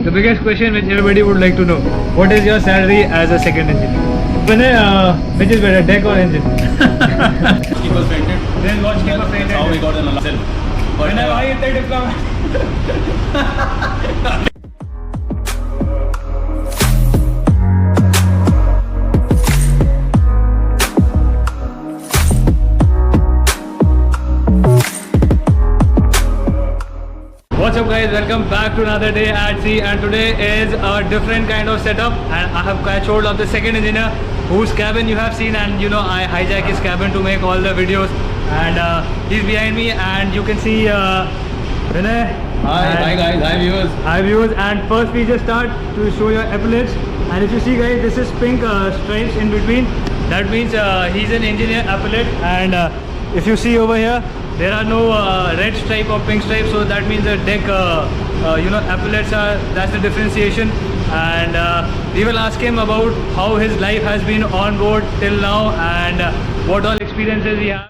The biggest question which everybody would like to know: what is your salary as a second engineer? Which is better, deck or engine? Keepers painted. Then watchkeeper painted. That's how we got the license. But Why is that diploma? What's up guys, welcome back to another day at sea, and today is a different kind of setup, and I have catch hold of the second engineer whose cabin you have seen, and you know I hijack his cabin to make all the videos, and he's behind me and you can see Vinay. hi guys, hi viewers. Hi viewers, and first we just start to show your epaulets, and if you see guys, this is pink stripes in between. That means he's an engineer epaulet, and if you see over here, there are no red stripe or pink stripe, so that means the deck epaulets are, that's the differentiation. And we will ask him about how his life has been on board till now, and what all experiences he has.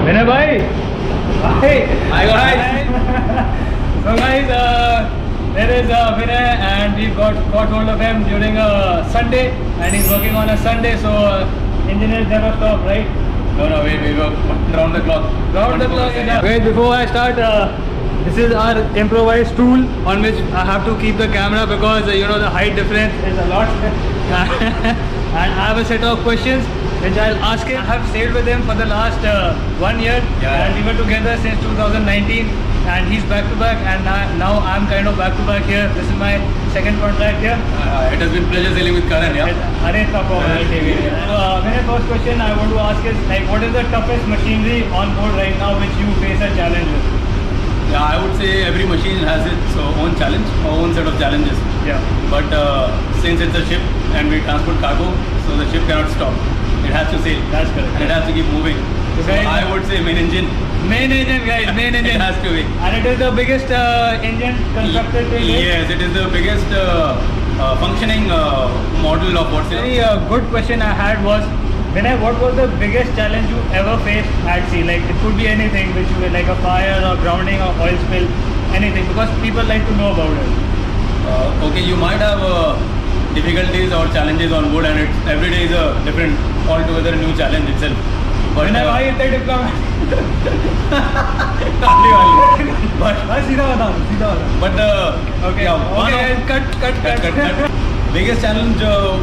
Vinay bhai, Hi guys. So guys, there is Vinay, and we got hold of him during a Sunday, and he's working on a Sunday, so engineers never stop, right? No, we work round the clock. Round the clock. Guys, before I start, this is our improvised tool on which I have to keep the camera because you know the height difference is a lot. And I have a set of questions which I'll ask him. I have stayed with him for the last 1 year, Yeah. and we were together since 2019, and he's back to back, and now I'm kind of back to back here. This is my second contract here. It has been pleasure sailing with Karan, yeah. Arey no problem. So, my first question I want to ask is like, what is the toughest machinery on board right now which you face a challenge with? Yeah, I would say every machine has its own challenge, own set of challenges. Yeah. But since it's a ship and we transport cargo, so the ship cannot stop. It has to sail. That's correct. And it has to keep moving. So So guys, I would say main engine. Main engine, guys, main engine. It has to be. And it is the biggest engine constructed till date. Yes, it is the biggest functioning model of what's Very good question I had was, Vinay, what was the biggest challenge you ever faced at sea? Like it could be anything, which you like a fire or grounding or oil spill, anything, because people like to know about it. Okay, you might have difficulties or challenges on board, and every day is a different, altogether new challenge itself. But Vinay, why is that diploma? but सीधा बता. but Okay. yeah, one Okay. of- Cut. biggest challenge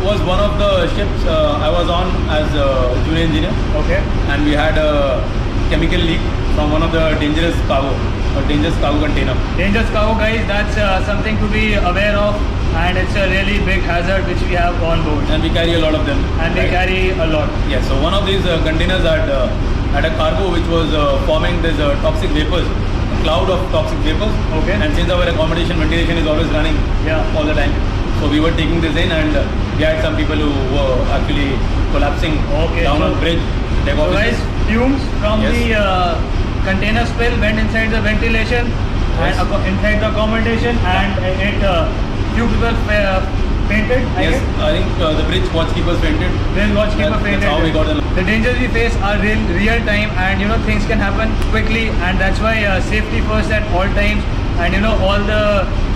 was one of the ships I was on as a junior engineer, Okay. and we had a chemical leak from one of the dangerous cargo container. Dangerous cargo, guys. That's something to be aware of, and it's a really big hazard which we have on board, And we carry a lot of them. and they right? carry a lot. Yes, so one of these containers had a cargo which was forming this toxic vapors, a cloud of toxic vapors. Okay. And since our accommodation ventilation is always running Yeah. all the time, so we were taking this in, and we had some people who were actually collapsing Okay, down so- on bridge. Deck So offices. guys, fumes from Yes. the container spill went inside the ventilation Yes. and inside the accommodation, and it few people painted. I Yes, guess. I think the bridge watchkeepers fainted. Then watchkeeper That's painted. how we got the. The dangers we face are real time, and you know things can happen quickly, and that's why safety first at all times, and you know all the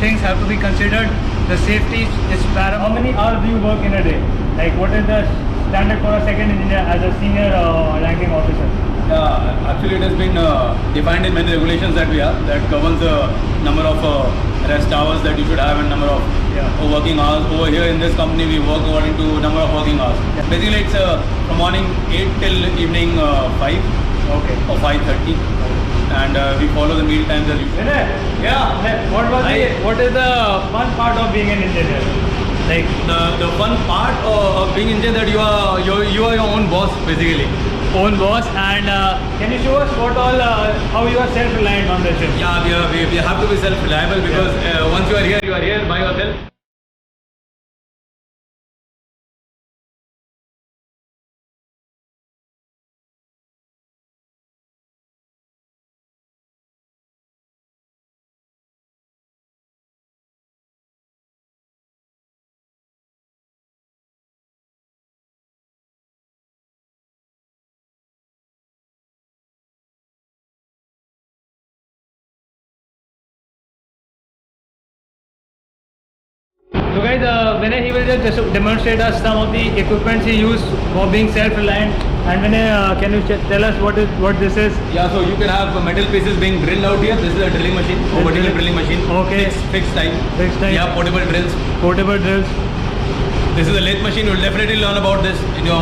things have to be considered. The safety is paramount. How many hours do you work in a day? Like what is the standard for a second engineer as a senior ranking officer? Actually, it has been defined in many regulations that we have that governs the number of rest hours that you should have and number of working hours. Over here in this company, we work according to number of working hours. Yeah. Basically, it's from morning 8 till evening 5 Okay. or 5:30, and we follow the meal times as usual. Vinay, Yeah. what is the fun part of being an engineer? Like The fun part of being engineer that you are your own boss basically. own boss, and can you show us what all how you are self-reliant on the ship? Yeah, we have to be self-reliable because once you are here by yourself. So guys, Vinay, he will just demonstrate us some of the equipments he used for being self-reliant. And Vinay, can you tell us what this is? Yeah, so you can have metal pieces being drilled out here. This is a drilling machine, vertical drilling machine. Okay. Fixed type. Fixed type. Yeah, portable drills. Portable drills. This is a lathe machine. You'll definitely learn about this in your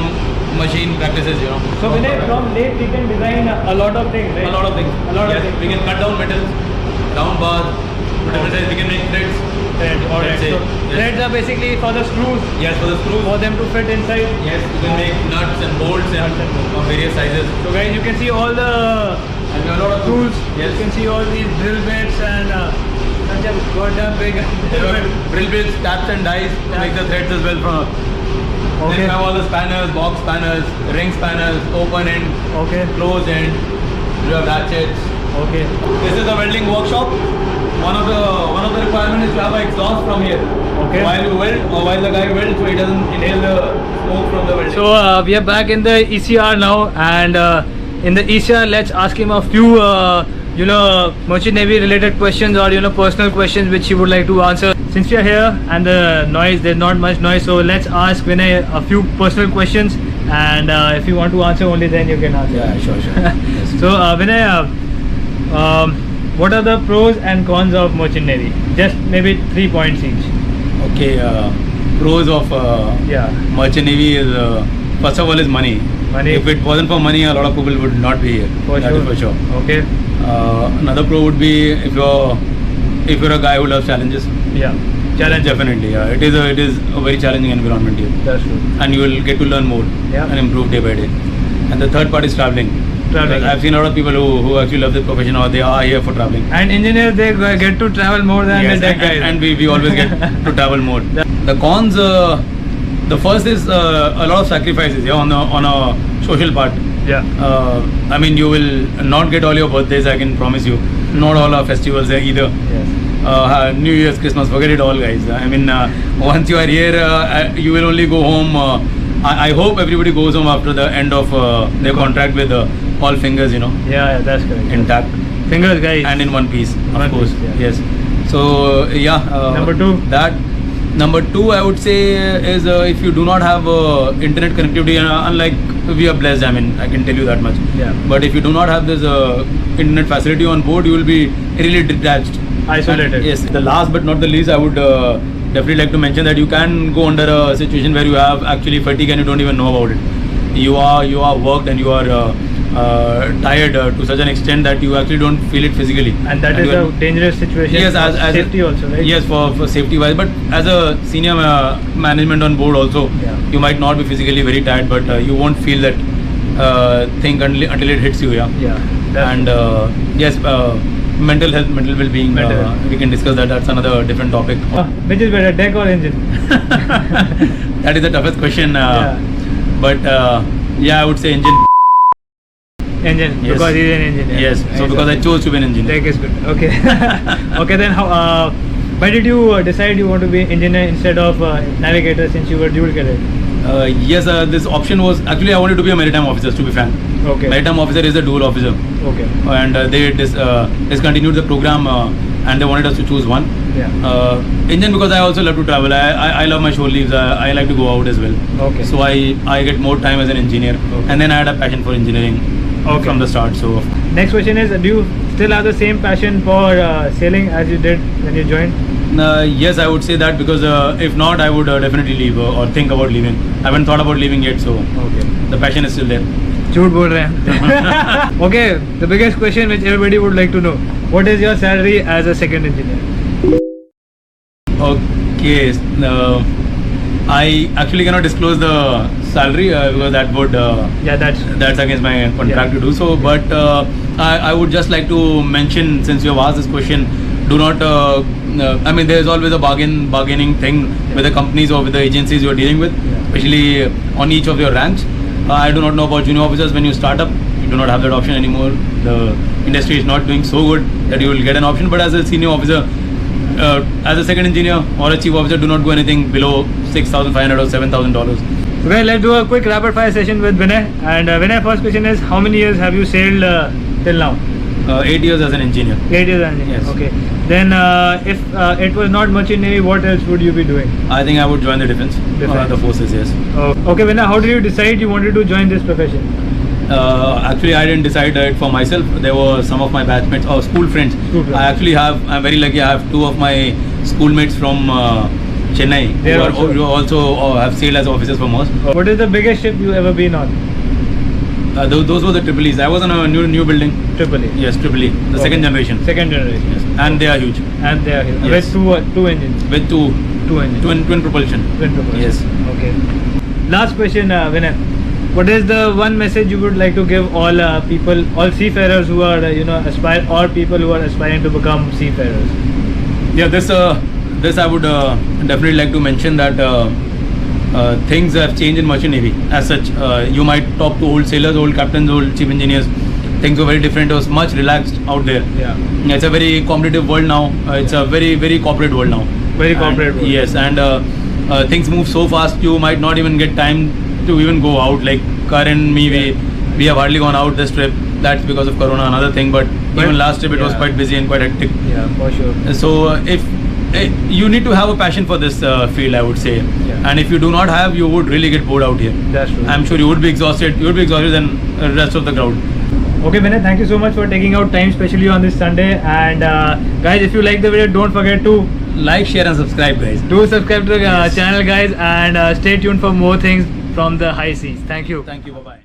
machine practices, you know. So Vinay, from lathe we can design a lot of things, right? A lot of things. A lot yes, of things. we can cut down metals, round bars, different size. We can make threads. Threads, alright. Let's say, So yes. threads are basically for the screws, Yes, for the screws. for them to fit inside. Yes, you can make nuts and bolts and of various sizes. So guys, you can see all the And we have a lot of tools. Yes. You can see all these drill bits and such a goddamn big drill bit. Drill bits, taps and dies to make the threads as well from. Then Okay. we have all the spanners, box spanners, ring spanners, open end, Okay. closed end. We have ratchets. Okay. This is a welding workshop. One of the requirements is to have an exhaust from here. Okay. While you weld or while the guy welds, so he doesn't inhale the smoke from the welding. So we are back in the ECR now, and in the ECR, let's ask him a few, Merchant Navy related questions or personal questions which he would like to answer. Since we are here and the noise, there's not much noise, so let's ask Vinay a few personal questions, and if you want to answer only, then you can answer. yeah, sure. Yes. So Vinay, what are the pros and cons of Merchant Navy? Just maybe 3 points each. Okay, pros of Yeah. Merchant Navy is first of all is money. Money. If it wasn't for money, a lot of people would not be here. For That sure. is for sure. Okay. Another pro would be if you're a guy who loves challenges. Yeah. Challenge. Definitely, yeah. It is a very challenging environment here, That's true. and you will get to learn more Yeah. and improve day by day. And the third part is traveling. Traveling. I've seen a lot of people who actually love this profession or they are here for traveling. And engineers, they get to travel more than Yes, the tech guys. and we always get to travel more. The cons, the first is a lot of sacrifices, yeah, on a social part. Yeah. I mean, you will not get all your birthdays, I can promise you. Not all our festivals there either. Yes. New Year's, Christmas, forget it all, guys. I mean, once you are here, you will only go home. I hope everybody goes home after the end of their contract with all fingers, Yeah, that's correct. intact Fingers, guys. and in one piece, of One course. piece, yeah. Yes. So yeah. Number two? That. Number two, I would say, is if you do not have internet connectivity, unlike we are blessed, I mean, I can tell you that much. Yeah. But if you do not have this internet facility on board, you will be really detached. Isolated. And yes. The last but not the least, I would definitely like to mention that you can go under a situation where you have actually fatigue and you don't even know about it. You are worked and you are tired to such an extent that you actually don't feel it physically. And that is you are- a dangerous situation. Yes, for as safety also, right? Yes, for safety wise, but as a senior management on board also, Yeah. you might not be physically very tired, but you won't feel that thing until it hits you. Yeah. Yeah. that's And yes, mental health, mental well-being. Mental health. We can discuss that. That's another different topic. Which is better, deck or engine? That is the toughest question. Yeah. But yeah, I would say engine. Engine, Yes. because he's an engineer. Yes. So because I chose to be an engineer. Deck is good. Okay. Okay, then how? Why did you decide you want to be engineer instead of navigator, since you were dual cadet? Yes, this option was actually I wanted to be a maritime officer. To be frank, Okay. maritime officer is a dual officer. Okay. And they discontinued the program and they wanted us to choose one. Yeah. Engine, because I also love to travel. I love my shore leaves. I like to go out as well. Okay. So I get more time as an engineer. Okay. And then I had a passion for engineering from the start. So Next question is, do you still have the same passion for sailing as you did when you joined? yes, I would say that, because if not, I would definitely leave or think about leaving. I haven't thought about leaving yet, so Okay. the passion is still there. झूठ बोल रहे हैं. Okay, the biggest question which everybody would like to know: what is your salary as a second engineer? Okay, I actually cannot disclose the salary because that would Yeah, that's against my contract to do so. But I would just like to mention, since you have asked this question, do not. I mean, there is always a bargaining thing with the companies or with the agencies you are dealing with, especially on each of your ranks. I do not know about junior officers. When you start up, you do not have that option anymore. The industry is not doing so good that you will get an option. But as a senior officer, as a second engineer or a chief officer, do not go anything below $6,500 or $7,000. So guys, let's do a quick rapid fire session with Vinay. And Vinay, first question is, how many years have you sailed till now? 8 years as an engineer. 8 years as an engineer. Yes. Okay. Then if it was not Merchant Navy, what else would you be doing? I think I would join the defense. The forces, yes. Oh, okay, Vinay, how did you decide you wanted to join this profession? Actually, I didn't decide it for myself. There were some of my batchmates or school friends. I'm very lucky. I have two of my schoolmates from Chennai who also have sailed as officers from us. What is the biggest ship you ever been on? Those were the Triple E's. I was on a new building. Triple E. Yes, Triple E, the second generation. Second generation. Yes. And they are huge. And they are huge. Yes. With two engines. With two engines. twin propulsion. Twin propulsion. Yes. Okay. Last question, Vinay. What is the one message you would like to give all people, all seafarers who are aspire, or people who are aspiring to become seafarers? Yeah, this I would definitely like to mention that things have changed in Merchant Navy. As such, you might talk to old sailors, old captains, old chief engineers. Things were very different. It was much relaxed out there. Yeah. It's a very competitive world now. It's a very corporate world now. Very corporate world. Yes, and things move so fast. You might not even get time to even go out. Like Karan, me, we have hardly gone out this trip. That's because of Corona, another thing. But even last trip, it was quite busy and quite hectic. Yeah, for sure. So if you need to have a passion for this field, I would say. Yeah. And if you do not have, you would really get bored out here. That's true. I'm sure you would be exhausted. You would be exhausted than the rest of the crowd. Okay, Vinay, thank you so much for taking out time, especially on this Sunday. And guys, if you like the video, don't forget to Like, share and subscribe, guys. do subscribe to the channel, guys, and stay tuned for more things from the high seas. Thank you. Thank you. Bye-bye.